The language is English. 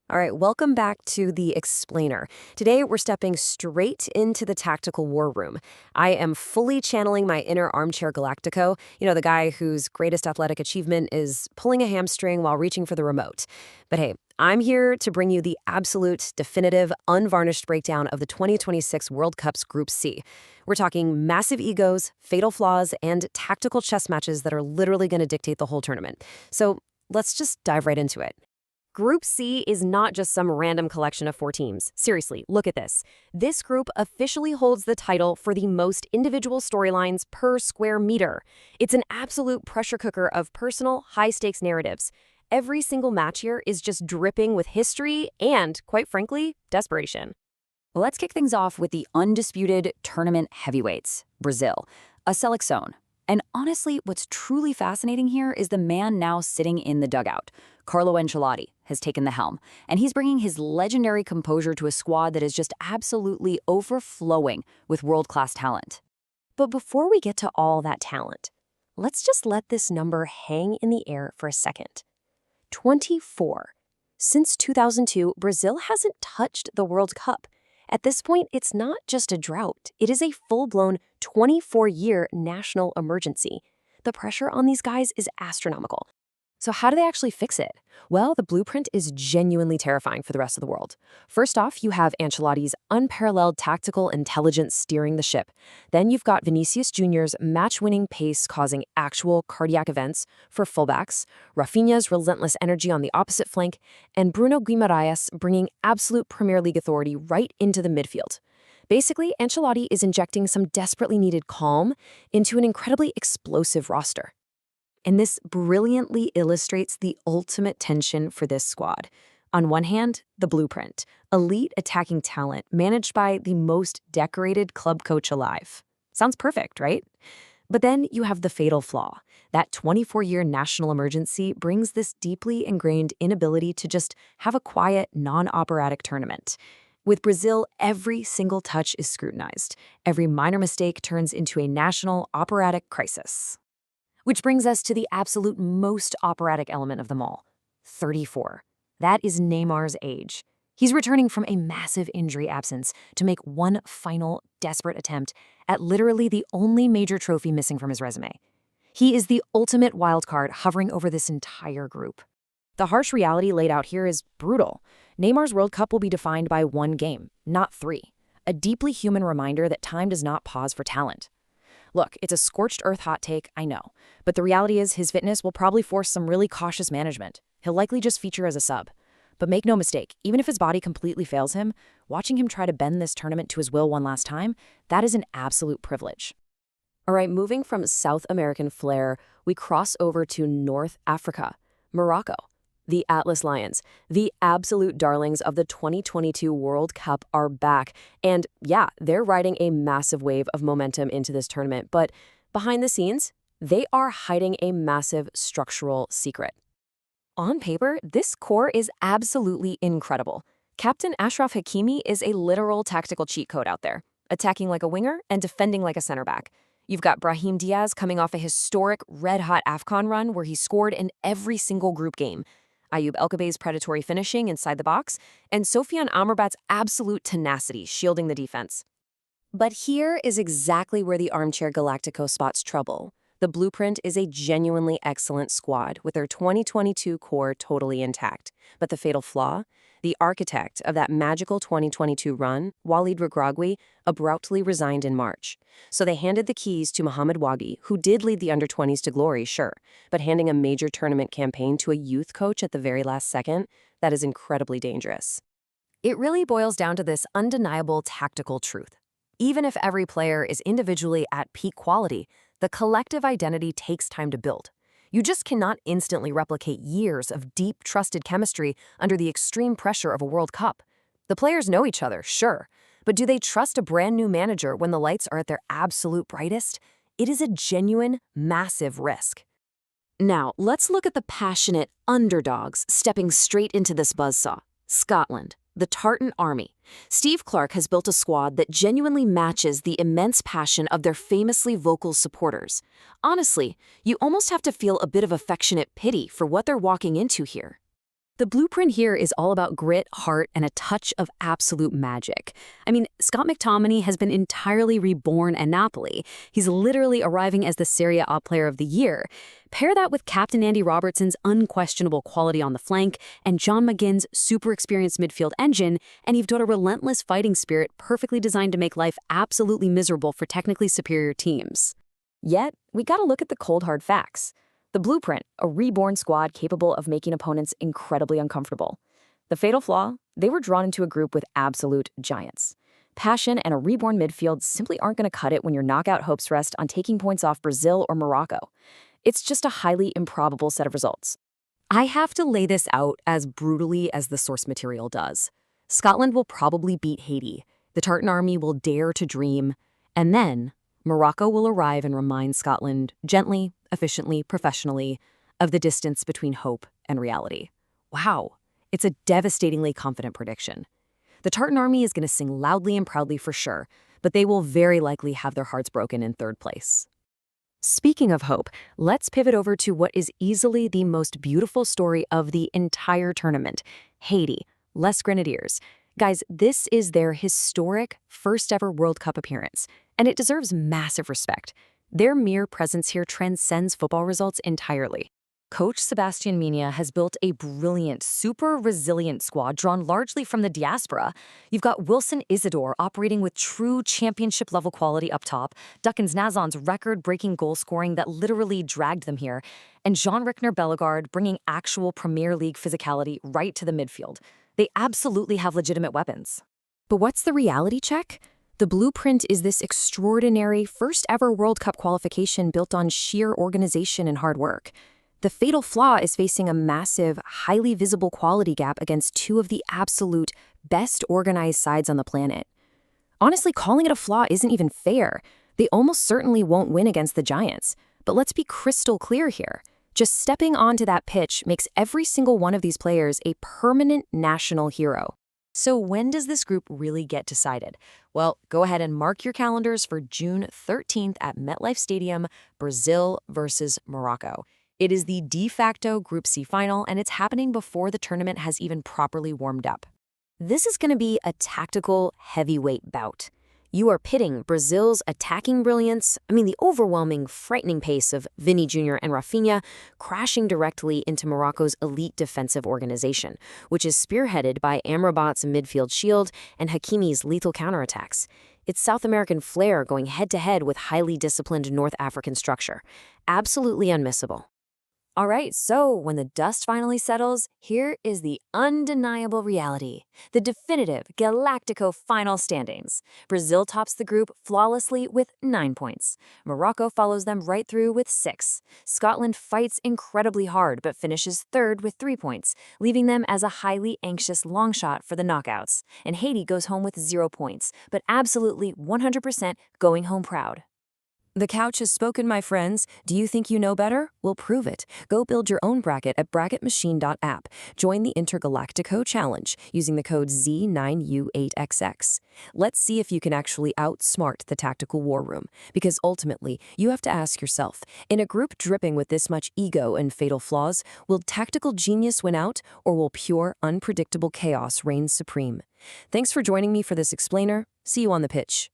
All right, welcome back to The Explainer. Today, we're stepping straight into the tactical war room. I am fully channeling my inner Armchair Galáctico, the guy whose greatest athletic achievement is pulling a hamstring while reaching for the remote. But hey, I'm here to bring you the absolute, definitive, unvarnished breakdown of the 2026 World Cup's Group C. We're talking massive egos, fatal flaws, and tactical chess matches that are literally going to dictate the whole tournament. So let's just dive right into it. Group C is not just some random collection of 4 teams. Seriously, look at this. This group officially holds the title for the most individual storylines per square meter. It's an absolute pressure cooker of personal, high-stakes narratives. Every single match here is just dripping with history and, quite frankly, desperation. Well, let's kick things off with the undisputed tournament heavyweights, Brazil, a Selección. And honestly, what's truly fascinating here is the man now sitting in the dugout. Carlo Ancelotti has taken the helm, and he's bringing his legendary composure to a squad that is just absolutely overflowing with world-class talent. But before we get to all that talent, let's just let this number hang in the air for a second. 24. Since 2002, Brazil hasn't touched the World Cup. At this point, it's not just a drought. It is a full-blown 24-year national emergency. The pressure on these guys is astronomical. So how do they actually fix it? Well, the blueprint is genuinely terrifying for the rest of the world. First off, you have Ancelotti's unparalleled tactical intelligence steering the ship. Then you've got Vinicius Jr.'s match-winning pace causing actual cardiac events for fullbacks, Rafinha's relentless energy on the opposite flank, and Bruno Guimaraes bringing absolute Premier League authority right into the midfield. Basically, Ancelotti is injecting some desperately needed calm into an incredibly explosive roster. And this brilliantly illustrates the ultimate tension for this squad. On one hand, the blueprint, elite attacking talent managed by the most decorated club coach alive. Sounds perfect, right? But then you have the fatal flaw. That 24-year national emergency brings this deeply ingrained inability to just have a quiet, non-operatic tournament. With Brazil, every single touch is scrutinized. Every minor mistake turns into a national operatic crisis. Which brings us to the absolute most operatic element of them all, 34. That is Neymar's age. He's returning from a massive injury absence to make one final, desperate attempt at literally the only major trophy missing from his resume. He is the ultimate wildcard hovering over this entire group. The harsh reality laid out here is brutal. Neymar's World Cup will be defined by one game, not 3. A deeply human reminder that time does not pause for talent. Look, it's a scorched earth hot take, I know, but the reality is his fitness will probably force some really cautious management. He'll likely just feature as a sub. But make no mistake, even if his body completely fails him, watching him try to bend this tournament to his will one last time, that is an absolute privilege. All right, moving from South American flair, we cross over to North Africa, Morocco. The Atlas Lions, the absolute darlings of the 2022 World Cup, are back. And yeah, they're riding a massive wave of momentum into this tournament. But behind the scenes, they are hiding a massive structural secret. On paper, this core is absolutely incredible. Captain Achraf Hakimi is a literal tactical cheat code out there, attacking like a winger and defending like a center back. You've got Brahim Diaz coming off a historic red-hot AFCON run where he scored in every single group game. Ayoub Elkabay's predatory finishing inside the box, and Sofiane Amrabat's absolute tenacity shielding the defense. But here is exactly where the Armchair Galáctico spots trouble. The blueprint is a genuinely excellent squad with their 2022 core totally intact. But the fatal flaw? The architect of that magical 2022 run, Walid Regragui, abruptly resigned in March. So they handed the keys to Mohamed Waghi, who did lead the under-20s to glory, sure, but handing a major tournament campaign to a youth coach at the very last second, that is incredibly dangerous. It really boils down to this undeniable tactical truth. Even if every player is individually at peak quality, the collective identity takes time to build. You just cannot instantly replicate years of deep, trusted chemistry under the extreme pressure of a World Cup. The players know each other, sure, but do they trust a brand new manager when the lights are at their absolute brightest? It is a genuine, massive risk. Now, let's look at the passionate underdogs stepping straight into this buzzsaw. Scotland, the Tartan Army. Steve Clark has built a squad that genuinely matches the immense passion of their famously vocal supporters. Honestly, you almost have to feel a bit of affectionate pity for what they're walking into here. The blueprint here is all about grit, heart, and a touch of absolute magic. I mean, Scott McTominay has been entirely reborn at Napoli. He's literally arriving as the Serie A Player of the Year. Pair that with Captain Andy Robertson's unquestionable quality on the flank and John McGinn's super experienced midfield engine, and you've got a relentless fighting spirit perfectly designed to make life absolutely miserable for technically superior teams. Yet, we gotta look at the cold hard facts. The blueprint, a reborn squad capable of making opponents incredibly uncomfortable. The fatal flaw, they were drawn into a group with absolute giants. Passion and a reborn midfield simply aren't going to cut it when your knockout hopes rest on taking points off Brazil or Morocco. It's just a highly improbable set of results. I have to lay this out as brutally as the source material does. Scotland will probably beat Haiti. The Tartan army will dare to dream. And then Morocco will arrive and remind Scotland, gently, efficiently, professionally, of the distance between hope and reality. Wow, it's a devastatingly confident prediction. The Tartan army is going to sing loudly and proudly for sure, but they will very likely have their hearts broken in third place. Speaking of hope, let's pivot over to what is easily the most beautiful story of the entire tournament, Haiti, Les Grenadiers. Guys, this is their historic first-ever World Cup appearance, and it deserves massive respect. Their mere presence here transcends football results entirely. Coach Sebastian Migne has built a brilliant, super resilient squad drawn largely from the diaspora. You've got Wilson Isidore operating with true championship-level quality up top, Duckens Nazon's record-breaking goal scoring that literally dragged them here, and Jean-Rickner Bellegarde bringing actual Premier League physicality right to the midfield. They absolutely have legitimate weapons. But what's the reality check? The blueprint is this extraordinary first-ever World Cup qualification built on sheer organization and hard work. The fatal flaw is facing a massive, highly visible quality gap against two of the absolute best organized sides on the planet. Honestly, calling it a flaw isn't even fair. They almost certainly won't win against the Giants. But let's be crystal clear here. Just stepping onto that pitch makes every single one of these players a permanent national hero. So when does this group really get decided? Well, go ahead and mark your calendars for June 13th at MetLife Stadium, Brazil versus Morocco. It is the de facto Group C final, and it's happening before the tournament has even properly warmed up. This is going to be a tactical heavyweight bout. You are pitting Brazil's attacking brilliance, the overwhelming, frightening pace of Vini Jr. and Rafinha, crashing directly into Morocco's elite defensive organization, which is spearheaded by Amrabat's midfield shield and Hakimi's lethal counterattacks. It's South American flair going head-to-head with highly disciplined North African structure. Absolutely unmissable. All right, so when the dust finally settles, here is the undeniable reality. The definitive Galáctico final standings. Brazil tops the group flawlessly with 9 points. Morocco follows them right through with 6. Scotland fights incredibly hard but finishes third with 3 points, leaving them as a highly anxious long shot for the knockouts. And Haiti goes home with 0 points, but absolutely 100% going home proud. The couch has spoken, my friends. Do you think you know better? Well, prove it. Go build your own bracket at bracketmachine.app. Join the Intergalactico Challenge using the code Z9U8XX. Let's see if you can actually outsmart the tactical war room. Because ultimately, you have to ask yourself, in a group dripping with this much ego and fatal flaws, will tactical genius win out, or will pure, unpredictable chaos reign supreme? Thanks for joining me for this explainer. See you on the pitch.